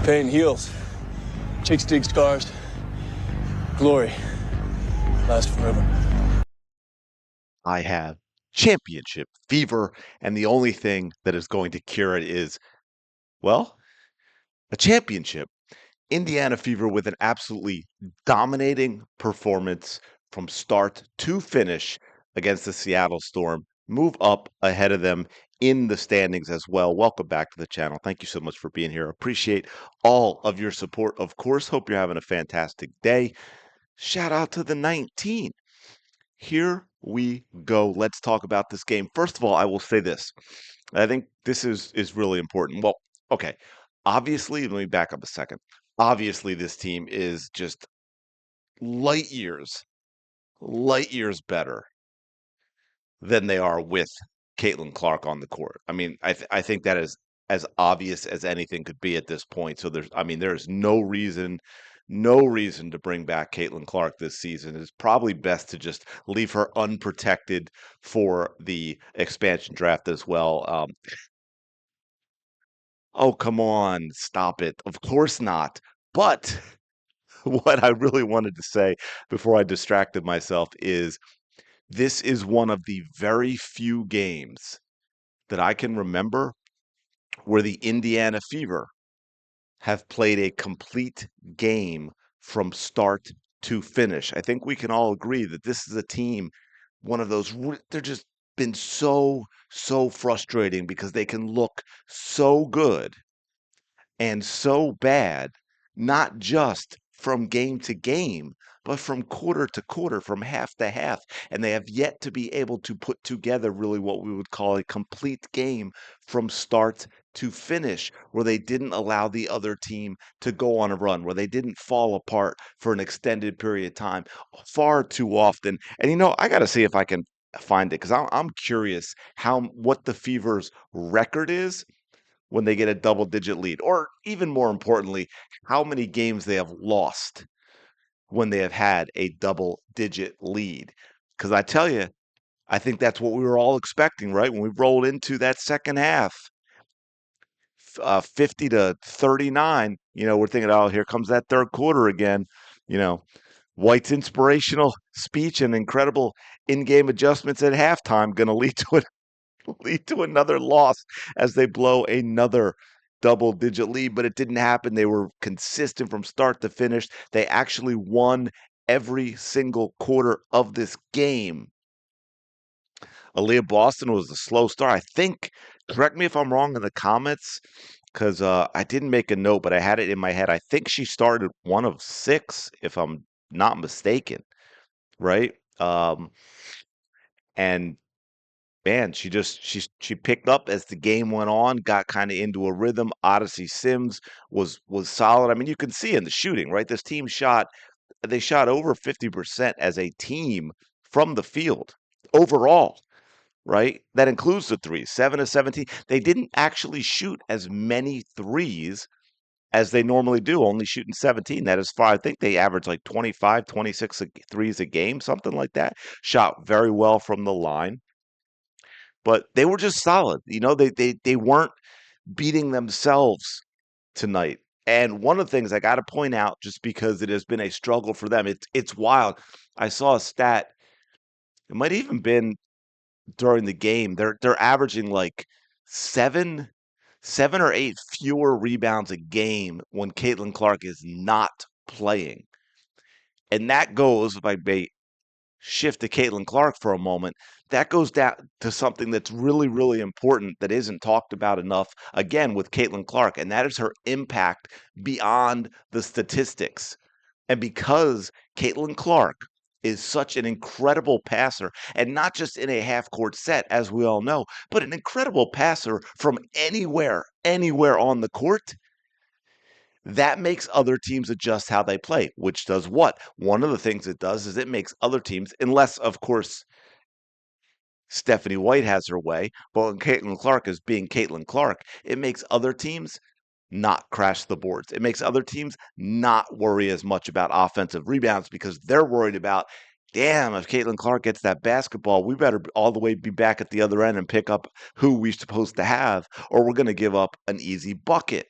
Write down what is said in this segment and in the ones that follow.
Pain heals. Chicks dig scars. Glory lasts forever. I have championship fever, and the only thing that is going to cure it is, well, a championship. Indiana Fever with an absolutely dominating performance from start to finish against the Seattle Storm. Move up ahead of them in the standings as well. Welcome back to the channel. Thank you so much for being here. Appreciate all of your support. Of course, hope you're having a fantastic day. Shout out to the 19. Here we go. Let's talk about this game. First of all, I will say this. I think this is really important. Well, okay. Obviously, let me back up a second. Obviously, this team is just light years better than they are with Caitlin Clark on the court. I mean, I think that is as obvious as anything could be at this point. So there's no reason to bring back Caitlin Clark this season. It's probably best to just leave her unprotected for the expansion draft as well. Oh, come on, stop it. Of course not. But what I really wanted to say before I distracted myself is this is one of the very few games that I can remember where the Indiana Fever have played a complete game from start to finish. I think we can all agree that this is a team, one of those, they're just been so frustrating because they can look so good and so bad, not just from game to game, but from quarter to quarter, from half to half. And they have yet to be able to put together really what we would call a complete game from start to finish, where they didn't allow the other team to go on a run, where they didn't fall apart for an extended period of time far too often. And I got to see if I can find it because I'm curious what the Fever's record is when they get a double digit lead, or even more importantly, how many games they have lost when they have had a double digit lead. Because I tell you, I think that's what we were all expecting, right? When we rolled into that second half, 50 to 39, we're thinking, oh, here comes that third quarter again. You know, White's inspirational speech and incredible in game adjustments at halftime going to lead to another loss as they blow another double-digit lead, but it didn't happen. They were consistent from start to finish. They actually won every single quarter of this game. Aaliyah Boston was a slow start. I think, correct me if I'm wrong in the comments, because I didn't make a note, but I had it in my head. I think she started one of six, if I'm not mistaken, right? And man, she picked up as the game went on, got kind of into a rhythm. Odyssey Sims was solid. I mean, you can see in the shooting, right? This team they shot over 50% as a team from the field overall, right? That includes the threes, 7 to 17. They didn't actually shoot as many threes as they normally do, only shooting 17. That is far. I think they averaged like 25, 26 threes a game, something like that. Shot very well from the line, but they were just solid. They weren't beating themselves tonight. And one of the things I got to point out, just because it has been a struggle for them, it's wild. I saw a stat. It might even been during the game. They're averaging like seven, 7 or 8 fewer rebounds a game when Caitlin Clark is not playing. And that goes, if I may shift to Caitlin Clark for a moment, that goes down to something that's really, really important that isn't talked about enough, again, with Caitlin Clark, and that is her impact beyond the statistics. And because Caitlin Clark is such an incredible passer, and not just in a half court set, as we all know, but an incredible passer from anywhere on the court, that makes other teams adjust how they play, which does what? One of the things it does is it makes other teams, unless, of course, Stephanie White has her way, but when Caitlin Clark is being Caitlin Clark, it makes other teams not crash the boards. It makes other teams not worry as much about offensive rebounds because they're worried about, damn, if Caitlin Clark gets that basketball, we better all the way be back at the other end and pick up who we're supposed to have, or we're going to give up an easy bucket.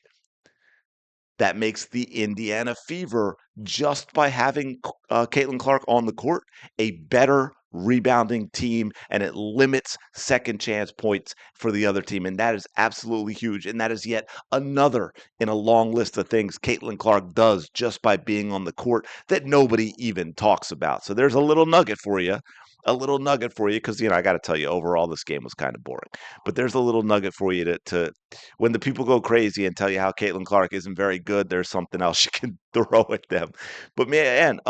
that makes the Indiana Fever, just by having Caitlin Clark on the court, a better rebounding team, and it limits second chance points for the other team. And that is absolutely huge. And that is yet another in a long list of things Caitlin Clark does just by being on the court that nobody even talks about. So there's a little nugget for you. A little nugget for you, because I got to tell you, overall, this game was kind of boring. But there's a little nugget for you to when the people go crazy and tell you how Caitlin Clark isn't very good, there's something else you can throw at them. But man,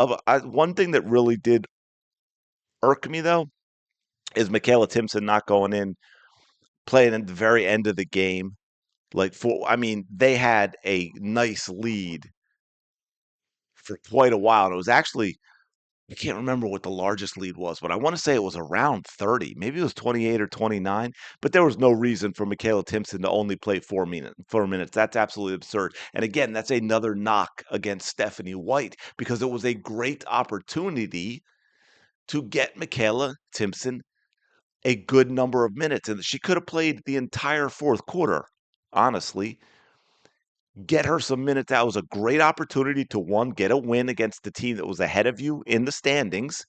one thing that really did irk me though is Michaela Timpson not going in, playing at the very end of the game. I mean, they had a nice lead for quite a while. And it was actually, I can't remember what the largest lead was, but I want to say it was around 30. Maybe it was 28 or 29, but there was no reason for Michaela Timpson to only play 4 minutes. That's absolutely absurd. And again, that's another knock against Stephanie White, because it was a great opportunity to get Michaela Timpson a good number of minutes. And she could have played the entire fourth quarter, honestly. Get her some minutes. That was a great opportunity to, one, get a win against the team that was ahead of you in the standings,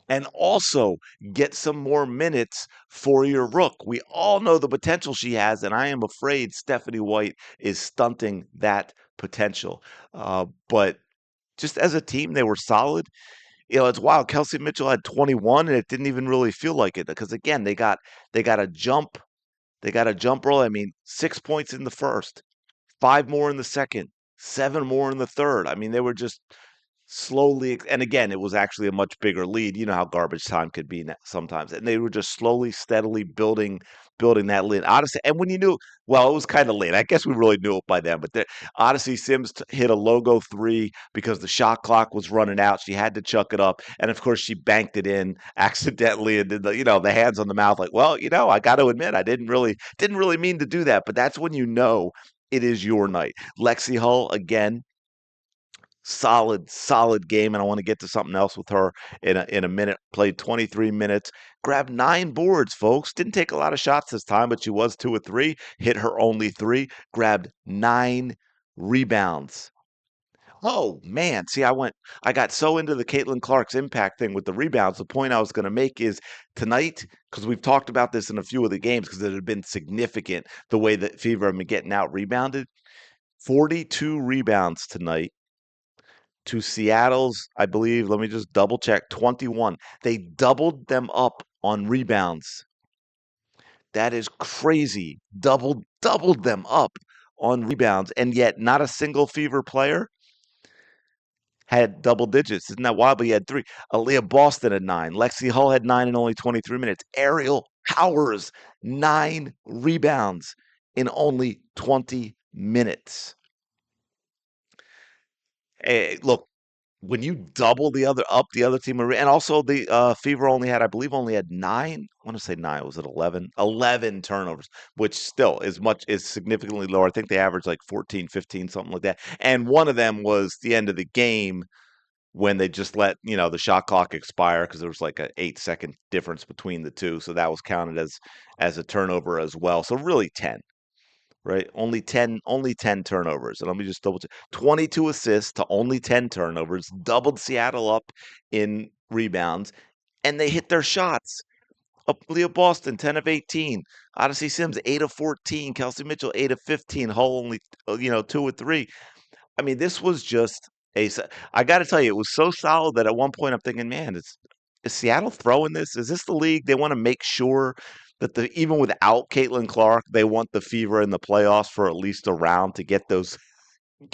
and also get some more minutes for your rook. We all know the potential she has, and I am afraid Stephanie White is stunting that potential. But just as a team, they were solid. It's wild. Kelsey Mitchell had 21, and it didn't even really feel like it, because again, they got a jump, they got a jump roll. I mean, 6 points in the first, 5 more in the second, 7 more in the third. I mean, they were just slowly, and again, it was actually a much bigger lead. You know how garbage time could be sometimes, and they were just slowly, steadily building that lead. Odyssey, and when you knew, well, it was kind of late. I guess we really knew it by then. But Odyssey Sims hit a logo three because the shot clock was running out. She had to chuck it up, and of course, she banked it in accidentally and did the hands on the mouth, like, well, I got to admit, I didn't really mean to do that. But that's when it is your night. Lexi Hull, again, solid game, and I want to get to something else with her in a minute. Played 23 minutes, grabbed 9 boards, folks. Didn't take a lot of shots this time, but she was 2 of 3, hit her only 3, grabbed 9 rebounds. Oh man, see, I got so into the Caitlin Clark's impact thing with the rebounds. The point I was going to make is tonight, because we've talked about this in a few of the games, because it had been significant the way that Fever have been getting out rebounded. 42 rebounds tonight to Seattle's, I believe, let me just double check, 21. They doubled them up on rebounds. That is crazy. Doubled them up on rebounds, and yet not a single Fever player had double digits. Isn't that wild? But he had 3. Aaliyah Boston had 9. Lexi Hull had 9 in only 23 minutes. Ariel Powers, 9 rebounds in only 20 minutes. Hey, look, when you double the other team, and also the Fever I believe only had 9. I want to say 9. Was it 11? 11 turnovers, which still is significantly lower. I think they averaged like 14, 15, something like that. And one of them was the end of the game, when they just let the shot clock expire, because there was like a 8-second difference between the two, so that was counted as a turnover as well. So really 10. Right? Only 10 turnovers. And let me just double check. 22 assists to only 10 turnovers, doubled Seattle up in rebounds, and they hit their shots. Leah Boston, 10 of 18. Odyssey Sims, 8 of 14. Kelsey Mitchell, 8 of 15. Hull only, 2 of 3. I mean, this was just I got to tell you, it was so solid that at one point I'm thinking, man, is Seattle throwing this? Is this the league? They want to make sure that even without Caitlin Clark, they want the Fever in the playoffs for at least a round to get those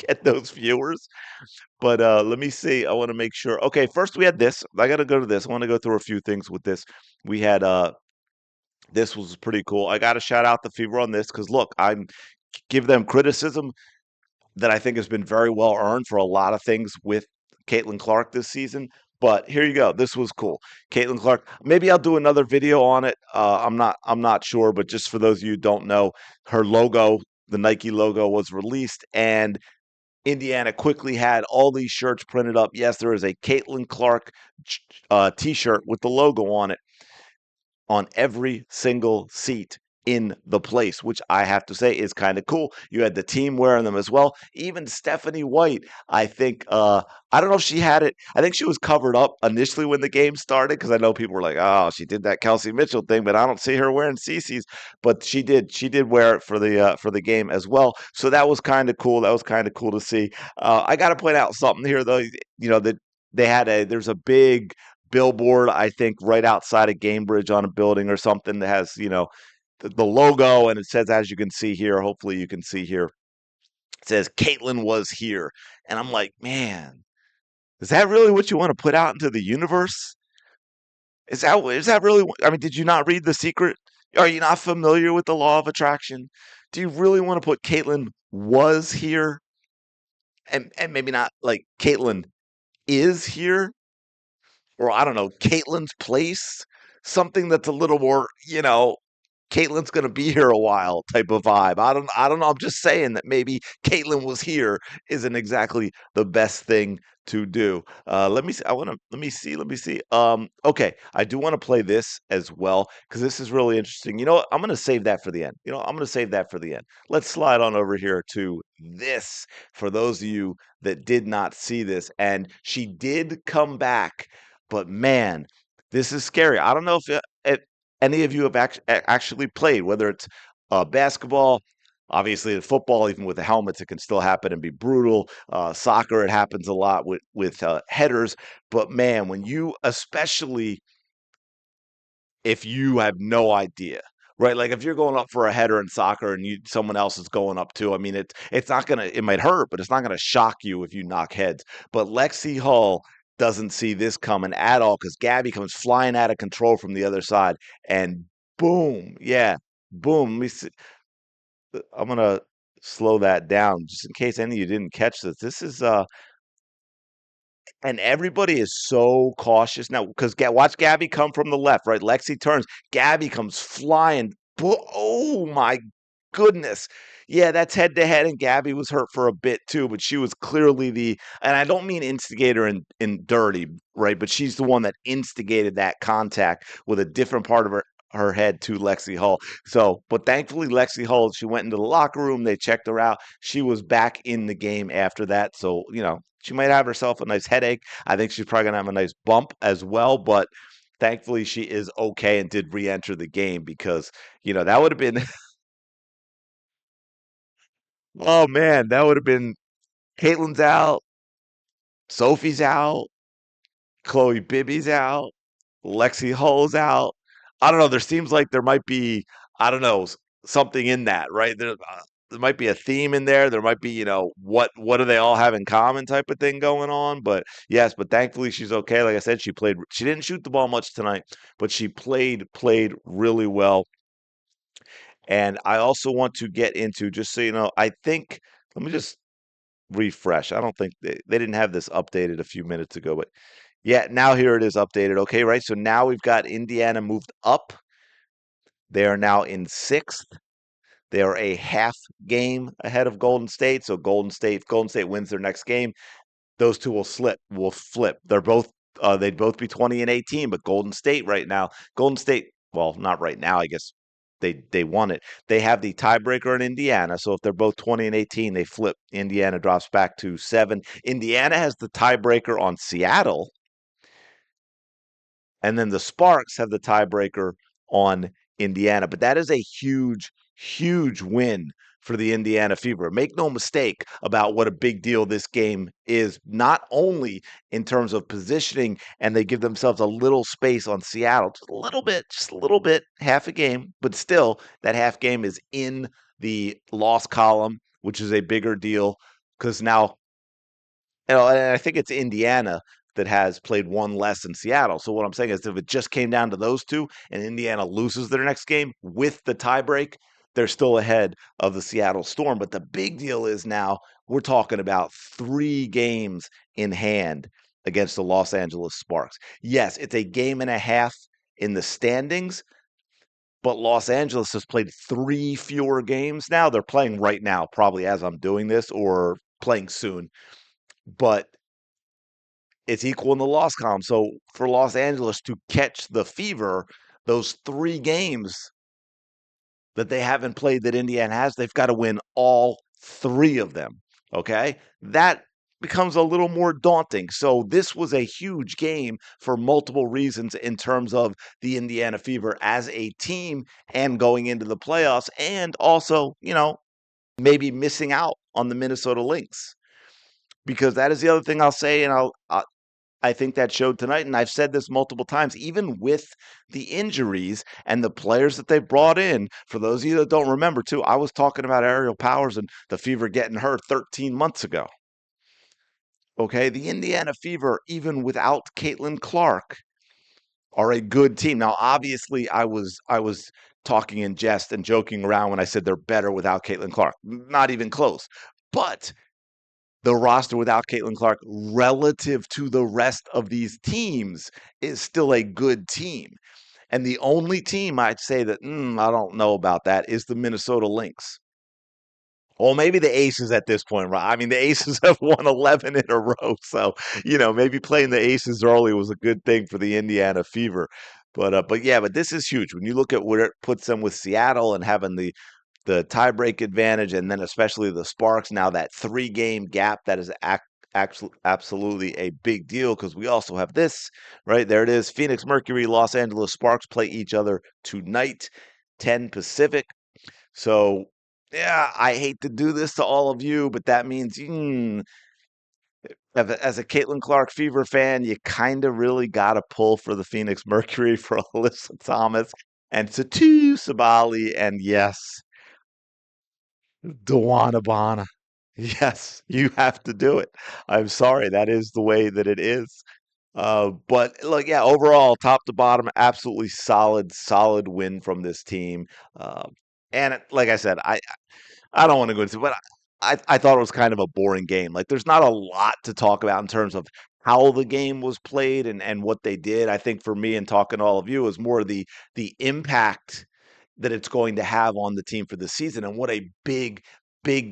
get those viewers. But let me see. I want to make sure. Okay, first we had this. I got to go to this. I want to go through a few things with this. We had this was pretty cool. I got to shout out the Fever on this, because look, I'm give them criticism that I think has been very well earned for a lot of things with Caitlin Clark this season. But here you go. This was cool. Caitlin Clark. Maybe I'll do another video on it. I'm not sure, but just for those of you who don't know, her logo, the Nike logo, was released, and Indiana quickly had all these shirts printed up. Yes, there is a Caitlin Clark T-shirt with the logo on it on every single seat in the place, which I have to say is kind of cool. You had the team wearing them as well. Even Stephanie White, I think, I don't know if she had it. I think she was covered up initially when the game started because I know people were like, "Oh, she did that Kelsey Mitchell thing," but I don't see her wearing CC's. But she did. She did wear it for the game as well. So that was kind of cool. That was kind of cool to see. I got to point out something here, though. That there's a big billboard, I think, right outside of Gamebridge on a building or something that has, the logo, and it says, as you can see here, hopefully you can see here, it says Caitlin was here. And I'm like, man, is that really what you want to put out into the universe? Is that really? I mean, did you not read The Secret? Are you not familiar with the law of attraction? Do you really want to put Caitlin was here, and maybe not like Caitlin is here, or I don't know, Caitlin's place, something that's a little more, Caitlin's gonna be here a while type of vibe. I don't know. I'm just saying that maybe Caitlin was here isn't exactly the best thing to do. Let me see. Let me see. Okay, I do want to play this as well because this is really interesting. You know what? I'm gonna save that for the end. I'm gonna save that for the end. Let's slide on over here to this for those of you that did not see this. And she did come back, but man, this is scary. I don't know if any of you have actually played, whether it's basketball, obviously the football, even with the helmets, it can still happen and be brutal. Soccer, it happens a lot with headers. But man, when you, especially if you have no idea, right? Like if you're going up for a header in soccer and someone else is going up too, I mean, it's not gonna, it might hurt, but it's not gonna shock you if you knock heads. But Lexi Hull doesn't see this coming at all because Gabby comes flying out of control from the other side, and boom, yeah, boom. Let me see. I'm gonna slow that down just in case any of you didn't catch this. This is and everybody is so cautious now because watch Gabby come from the left, right? Lexi turns, Gabby comes flying. Oh my goodness. Yeah, that's head to head, and Gabby was hurt for a bit too, but she was clearly and I don't mean instigator in dirty, right? But she's the one that instigated that contact with a different part of her head to Lexi Hull. So, but thankfully, Lexi Hull, she went into the locker room, they checked her out. She was back in the game after that. So, she might have herself a nice headache. I think she's probably going to have a nice bump as well. But thankfully, she is okay and did re enter the game because, that would have been, oh man, that would have been Caitlin's out, Sophie's out, Chloe Bibby's out, Lexi Hull's out. I don't know. There seems like there might be, I don't know, something in that, right? There might be a theme in there. There might be, what do they all have in common type of thing going on. But yes, but thankfully she's okay. Like I said, she played. She didn't shoot the ball much tonight, but she played really well. And I also want to get into, just so you know, I think. Let me just refresh. I don't think they didn't have this updated a few minutes ago, but yeah, now here it is updated. Okay, right. So now we've got Indiana moved up. They are now in sixth. They are a half game ahead of Golden State. So if Golden State wins their next game, those two will flip. They'd both be 20 and 18, but Golden State, well, not right now, I guess they won it. They have the tiebreaker in Indiana. So if they're both 20 and 18, they flip. Indiana drops back to 7. Indiana has the tiebreaker on Seattle, and then the Sparks have the tiebreaker on Indiana. But that is a huge, huge win for the Indiana Fever. Make no mistake about what a big deal this game is, not only in terms of positioning, and they give themselves a little space on Seattle, just a little bit, half a game, but still, that half game is in the loss column, which is a bigger deal because now and I think it's Indiana that has played one less than Seattle. So what I'm saying is if it just came down to those two and Indiana loses their next game with the tiebreak, they're still ahead of the Seattle Storm. But the big deal is now we're talking about 3 games in hand against the Los Angeles Sparks. Yes, it's a game and a half in the standings, but Los Angeles has played 3 fewer games now. They're playing right now, probably as I'm doing this, or playing soon. But it's equal in the loss column. So for Los Angeles to catch the Fever, those 3 games that they haven't played that Indiana has. They've got to win all three of them. Okay. That becomes a little more daunting. So this was a huge game for multiple reasons in terms of the Indiana Fever as a team and going into the playoffs, and also, maybe missing out on the Minnesota Lynx, because that is the other thing I'll say, and I think that showed tonight, and I've said this multiple times, even with the injuries and the players that they brought in. For those of you that don't remember, too, I was talking about Aerial Powers and the Fever getting hurt 13 months ago. Okay, the Indiana Fever, even without Caitlin Clark, are a good team. Now, obviously, I was talking in jest and joking around when I said they're better without Caitlin Clark. Not even close. But the roster without Caitlin Clark relative to the rest of these teams is still a good team. And the only team I'd say that I don't know about that is the Minnesota Lynx. Well, maybe the Aces at this point, right? I mean, the Aces have won 11 in a row. So, maybe playing the Aces early was a good thing for the Indiana Fever. But yeah, but this is huge. When you look at where it puts them with Seattle and having the tiebreak advantage, and then especially the Sparks, now that 3-game gap, that is absolutely a big deal, because we also have this, right? There it is. Phoenix Mercury, Los Angeles Sparks play each other tonight, 10 Pacific. So, yeah, I hate to do this to all of you, but that means as a Caitlin Clark Fever fan, you kind of really got to pull for the Phoenix Mercury for Alyssa Thomas and Satu Sabali, and yes, Dewanabana. Yes, you have to do it. I'm sorry, that is the way that it is. But look, yeah, overall, top to bottom, absolutely solid win from this team. Uh, and like I said, I don't want to go into, but I thought it was kind of a boring game. Like, there's not a lot to talk about in terms of how the game was played and what they did. I think for me, and talking to all of you, is more the impact that it's going to have on the team for the season, and what a big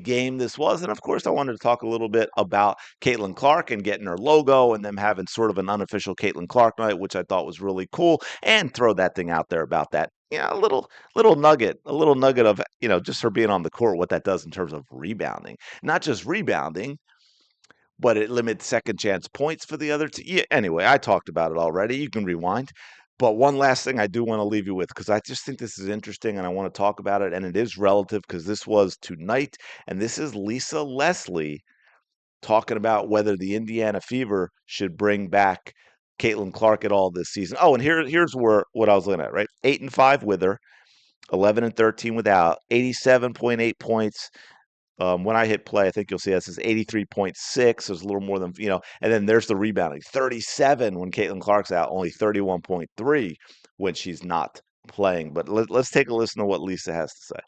game this was. And of course, I wanted to talk a little bit about Caitlin Clark and getting her logo and them having sort of an unofficial Caitlin Clark night, which I thought was really cool, and throw that thing out there about that. Yeah, a little nugget of, just her being on the court, what that does in terms of rebounding. Not just rebounding, but it limits second chance points for the other team. Yeah, anyway, I talked about it already. You can rewind. But one last thing I do want to leave you with, because I just think this is interesting and I want to talk about it. And it is relative, because this was tonight. And this is Lisa Leslie talking about whether the Indiana Fever should bring back Caitlin Clark at all this season. Oh, and here's what I was looking at, right? 8-5 with her, 11-13 without, 87.8 points. When I hit play, I think you'll see that says 83.6. So it's a little more than, and then there's the rebounding. 37 when Caitlin Clark's out, only 31.3 when she's not playing. But let's take a listen to what Lisa has to say.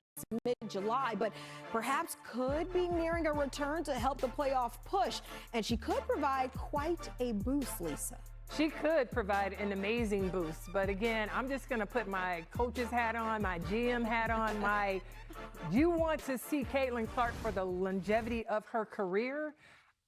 Mid-July, but perhaps could be nearing a return to help the playoff push. And she could provide quite a boost, Lisa. She could provide an amazing boost. But again, I'm just going to put my coach's hat on, my GM hat on, you want to see Caitlin Clark for the longevity of her career?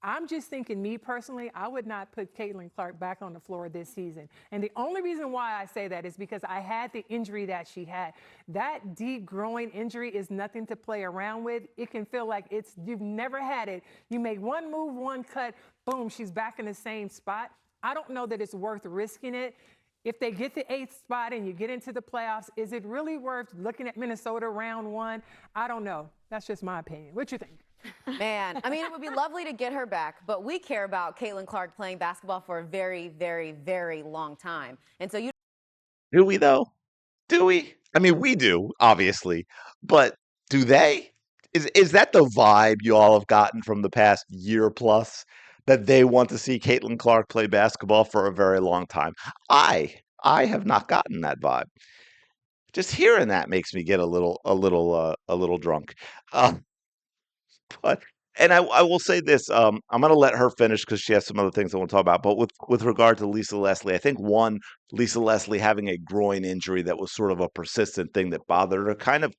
I'm just thinking, me personally, I would not put Caitlin Clark back on the floor this season. And the only reason why I say that is because I had the injury that she had. That deep groin injury is nothing to play around with. It can feel like you've never had it. You make one move, one cut, boom, she's back in the same spot. I don't know that it's worth risking it. If they get the 8th spot and you get into the playoffs, is it really worth looking at Minnesota round 1? I don't know. That's just my opinion. What you think? Man, I mean, it would be lovely to get her back, but we care about Caitlin Clark playing basketball for a very, very, very long time. And so Do we, though? Do we? I mean, we do, obviously, but do they? Is that the vibe you all have gotten from the past year plus, that they want to see Caitlin Clark play basketball for a very long time? I have not gotten that vibe. Just hearing that makes me get a little drunk. Uh, but and I will say this, I'm going to let her finish because she has some other things I want to talk about. But with regard to Lisa Leslie, I think Lisa Leslie having a groin injury that was sort of a persistent thing that bothered her, kind of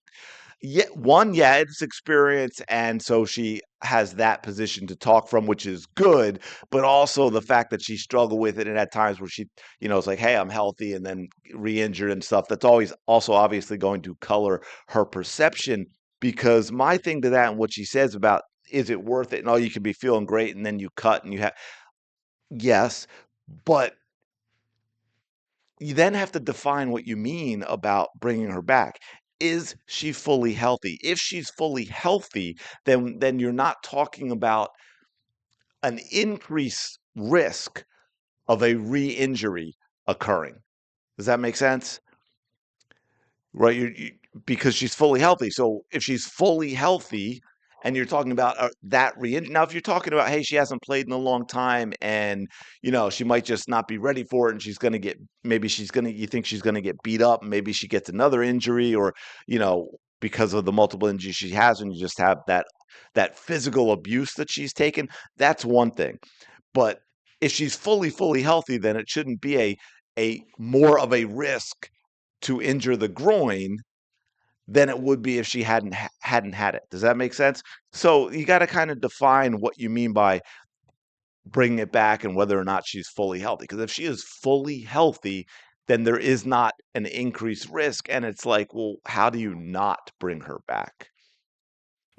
Yeah, one, yeah, it's experience, and so she has that position to talk from, which is good, but also the fact that she struggled with it and at times where she, it's like, "Hey, I'm healthy," and then re-injured and stuff. That's always also obviously going to color her perception because my thing to that and what she says about, "Is it worth it?" And, "Oh, you can be feeling great and then you cut and you have." Yes, but you then have to define what you mean about bringing her back. Is she fully healthy? If she's fully healthy, then you're not talking about an increased risk of a re-injury occurring. Does that make sense? Right, because she's fully healthy. So if she's fully healthy, and you're talking about that now, if you're talking about, hey, she hasn't played in a long time, and she might just not be ready for it, and you think she's gonna get beat up, maybe she gets another injury, or because of the multiple injuries she has, and you just have that physical abuse that she's taken. That's one thing, but if she's fully healthy, then it shouldn't be a more of a risk to injure the groin than it would be if she hadn't had it. Does that make sense? So you got to kind of define what you mean by bringing it back and whether or not she's fully healthy. Because if she is fully healthy, then there is not an increased risk. And it's like, well, how do you not bring her back?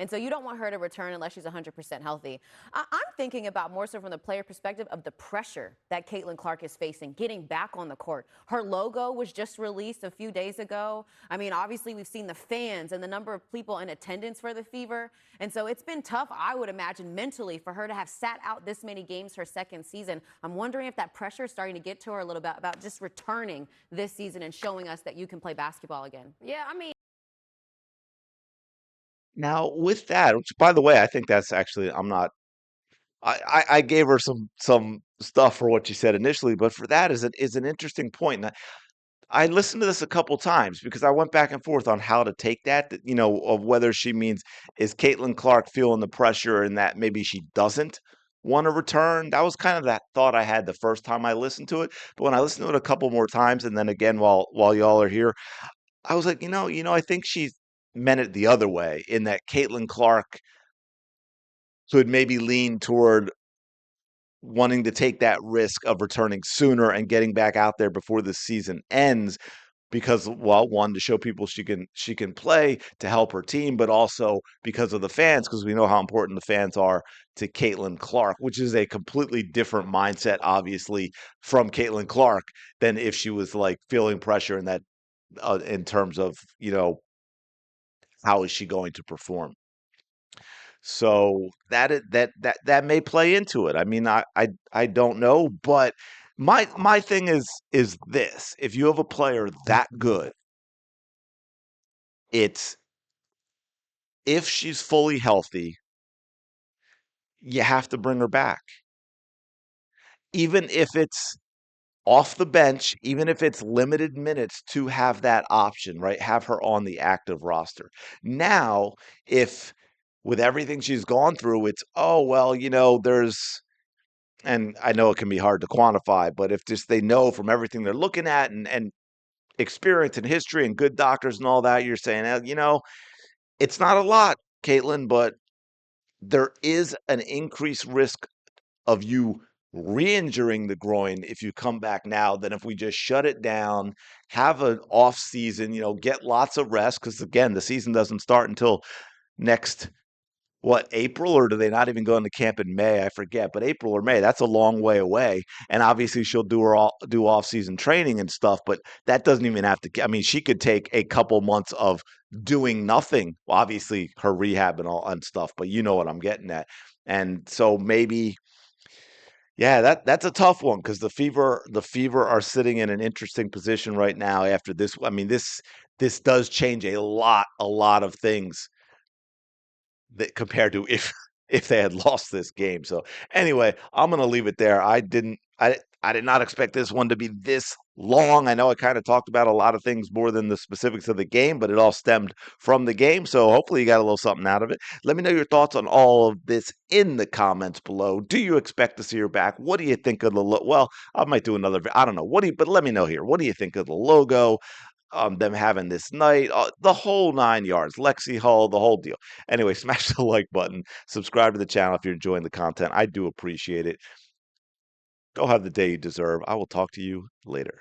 And so you don't want her to return unless she's 100% healthy. I'm thinking about more so from the player perspective of the pressure that Caitlin Clark is facing getting back on the court. Her logo was just released a few days ago. I mean, obviously, we've seen the fans and the number of people in attendance for the Fever. And so it's been tough, I would imagine, mentally for her to have sat out this many games her second season. I'm wondering if that pressure is starting to get to her a little bit about just returning this season and showing us that you can play basketball again. Yeah, I mean, Now, with that, which by the way, I think that's actually, I gave her some stuff for what she said initially, but for that is an interesting point. And I listened to this a couple times because I went back and forth on how to take that, of whether she means, is Caitlin Clark feeling the pressure and that maybe she doesn't want to return? That was kind of that thought I had the first time I listened to it. But when I listened to it a couple more times and then again while y'all are here, I was like, I think she's meant it the other way in that Caitlin Clark could maybe lean toward wanting to take that risk of returning sooner and getting back out there before the season ends because, well, one, to show people she can play to help her team, but also because of the fans, because we know how important the fans are to Caitlin Clark, which is a completely different mindset, obviously, from Caitlin Clark than if she was like feeling pressure in that in terms of how is she going to perform. So that may play into it. I mean, I don't know, but my thing is this: if you have a player that good, it's if she's fully healthy, you have to bring her back. Even if it's off the bench, even if it's limited minutes to have that option, right? Have her on the active roster. Now, if with everything she's gone through, it's, oh, well, there's, and I know it can be hard to quantify, but if just they know from everything they're looking at and experience and history and good doctors and all that, you're saying, it's not a lot, Caitlin, but there is an increased risk of you re-injuring the groin if you come back now than if we just shut it down, have an off season, get lots of rest. Because again, the season doesn't start until next April, or do they not even go into camp in May? I forget, but April or May, that's a long way away. And obviously she'll do off-season training and stuff, but that doesn't even have to, I mean, she could take a couple months of doing nothing. Well, obviously her rehab and all and stuff, but you know what I'm getting at. And so maybe, yeah, that's a tough one because the Fever are sitting in an interesting position right now after this. I mean, this does change a lot of things that compared to if they had lost this game. So anyway, I'm gonna leave it there. I did not expect this one to be this long. I know I kind of talked about a lot of things more than the specifics of the game, but it all stemmed from the game. So hopefully you got a little something out of it. Let me know your thoughts on all of this in the comments below. Do you expect to see her back? What do you think of the well, I might do another. I don't know. But let me know here. What do you think of the logo? them having this night, the whole 9 yards, Lexi Hull, the whole deal. Anyway, smash the like button, subscribe to the channel if you're enjoying the content. I do appreciate it. Go have the day you deserve. I will talk to you later.